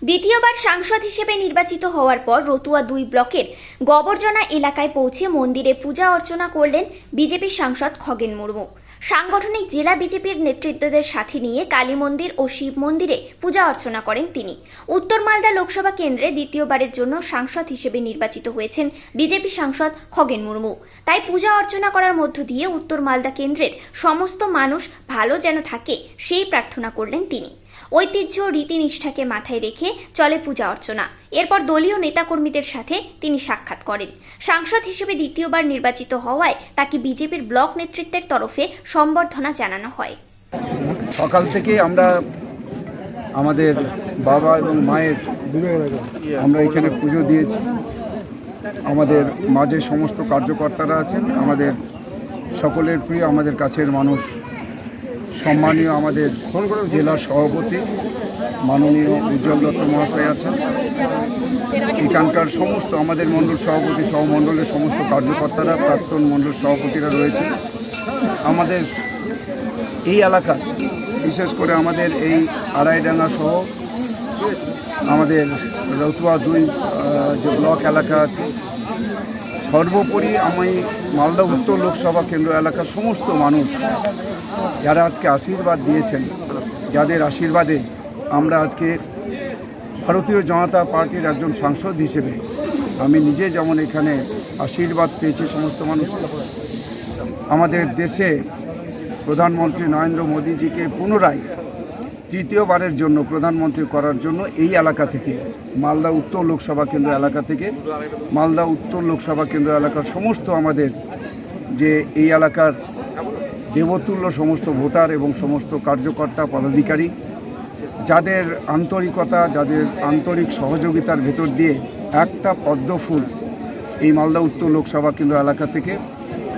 দ্বিতীয়বার সাংসদ হিসেবে নির্বাচিত হওয়ার পর রতুয়া ২ ব্লকের গোবরজনা এলাকায় পৌঁছে মন্দিরে পূজা অর্চনা করলেন বিজেপির সাংসদ খগেন মুর্মু। সাংগঠনিক জেলা বিজেপির নেতৃত্বদের সাথে নিয়ে কালী মন্দির ও শিব মন্দিরে পূজা অর্চনা করেন তিনি। উত্তর মালদা লোকসভা কেন্দ্রে দ্বিতীয়বারের জন্য সাংসদ হিসেবে নির্বাচিত হয়েছেন বিজেপি সাংসদ খগেন মুর্মু। তাই পূজা অর্চনা করার মধ্য দিয়ে উত্তর মালদা কেন্দ্রের সমস্ত মানুষ ভালো যেন থাকে সেই প্রার্থনা করলেন তিনি। ঐতিহ্য রীতিনিষ্ঠাকে মাথায় রেখে চলে পূজা অর্চনা। এরপর দলীয় নেতাকর্মীদের সাথে তিনি সাক্ষাৎ করেন। সাংসদ হিসেবে দ্বিতীয়বার নির্বাচিত হওয়ায় তাকে বিজেপির ব্লক নেতৃত্বের তরফে সম্বর্ধনা জানানো হয়। সকাল থেকে আমরা আমাদের বাবা এবং মায়ের আমরা এখানে পুজো দিয়েছি। আমাদের মাঝে সমস্ত কার্যকর্তারা আছেন, আমাদের সকলের প্রিয়, আমাদের কাছের মানুষ, সম্মানীয় আমাদের জেলা সভাপতি মাননীয় উজ্জ্বল দত্ত মহাশয় আছেন। এখানকার সমস্ত আমাদের মণ্ডল সভাপতি সহ মণ্ডলের সমস্ত কার্যকর্তারা, প্রাক্তন মণ্ডল সভাপতিরা রয়েছে। আমাদের এই এলাকা, বিশেষ করে আমাদের এই আড়াইডাঙ্গা সহ আমাদের রতুয়া ২ যে ব্লক এলাকা আছে, সর্বোপরি আমি মালদা উত্তর লোকসভা কেন্দ্র এলাকার সমস্ত মানুষ যারা আজকে আশীর্বাদ দিয়েছেন, যাদের আশীর্বাদে আমরা আজকে ভারতীয় জনতা পার্টির একজন সাংসদ হিসেবে আমি নিজে যেমন এখানে আশীর্বাদ পেয়েছি সমস্ত মানুষের। আমাদের দেশে প্রধানমন্ত্রী নরেন্দ্র মোদীজিকে পুনরায় তৃতীয়বারের জন্য প্রধানমন্ত্রী করার জন্য এই এলাকা থেকে, মালদা উত্তর লোকসভা কেন্দ্র এলাকা থেকে, মালদা উত্তর লোকসভা কেন্দ্র এলাকার সমস্ত আমাদের যে এই এলাকার দেবতুল্য সমস্ত ভোটার এবং সমস্ত কার্যকর্তা পদাধিকারী, যাদের আন্তরিকতা, যাদের আন্তরিক সহযোগিতার ভেতর দিয়ে একটা পদ্মফুল এই মালদা উত্তর লোকসভা কেন্দ্র এলাকা থেকে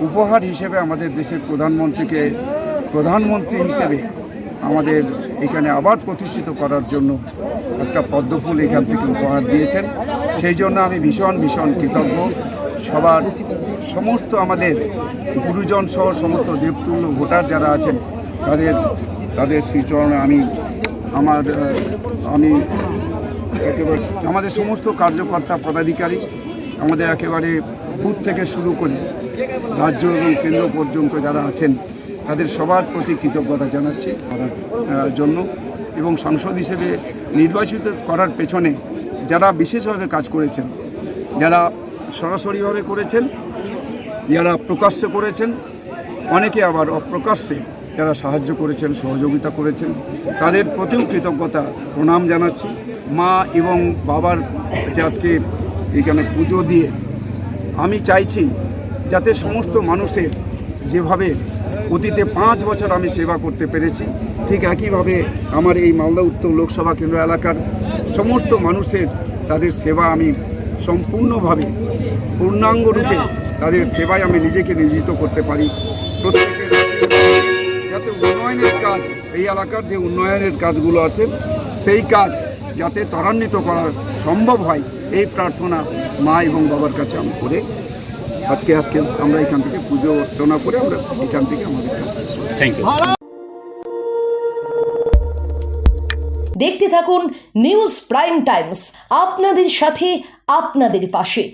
উপহার হিসেবে আমাদের দেশের প্রধানমন্ত্রীকে প্রধানমন্ত্রী হিসেবে আমাদের এখানে আবার প্রতিষ্ঠিত করার জন্য একটা পদ্মফুল এখান থেকে উপহার দিয়েছেন। সেই জন্য আমি ভীষণ কৃতজ্ঞ। সবার সমস্ত আমাদের গুরুজন সহ সমস্ত দেবতুল্য ভোটার যারা আছেন তাদের শ্রীচরণে একেবারে আমাদের সমস্ত কার্যকর্তা পদাধিকারী, আমাদের একেবারে বুথ থেকে শুরু করে রাজ্য এবং কেন্দ্র পর্যন্ত যারা আছেন, তাদের সবার প্রতি কৃতজ্ঞতা জানাচ্ছি করার জন্য। এবং সাংসদ হিসেবে নির্বাচিত করার পেছনে যারা বিশেষভাবে কাজ করেছেন, যারা সরাসরিভাবে করেছেন, যারা প্রকাশ্যে করেছেন, অনেকে আবার অপ্রকাশ্যে যারা সাহায্য করেছেন, সহযোগিতা করেছেন, তাদের প্রতিও কৃতজ্ঞতা প্রণাম জানাচ্ছি। মা এবং বাবার যে আজকে এখানে পুজো দিয়ে আমি চাইছি যাতে সমস্ত মানুষের যেভাবে অতীতে 5 বছর আমি সেবা করতে পেরেছি, ঠিক একইভাবে আমার এই মালদা উত্তর লোকসভা কেন্দ্র এলাকার সমস্ত মানুষের তাদের সেবা আমি সম্পূর্ণভাবে পূর্ণাঙ্গ রূপে তাদের সেবায় আমি নিজেকে নিয়োজিত করতে পারি। প্রত্যেকের যাতে উন্নয়নের কাজ, এই এলাকার যে উন্নয়নের কাজগুলো আছে সেই কাজ যাতে ত্বরান্বিত করা সম্ভব হয়, এই প্রার্থনা মা এবং বাবার কাছে আমি করে আজকে আমরা এখান থেকে পুজো অর্চনা করে আমরা এখান থেকে আমাদের কাজ শেষ করি। Thank you. দেখতে থাকুন নিউজ প্রাইম টাইমস, আপনাদের সাথে আপনাদের পাশে।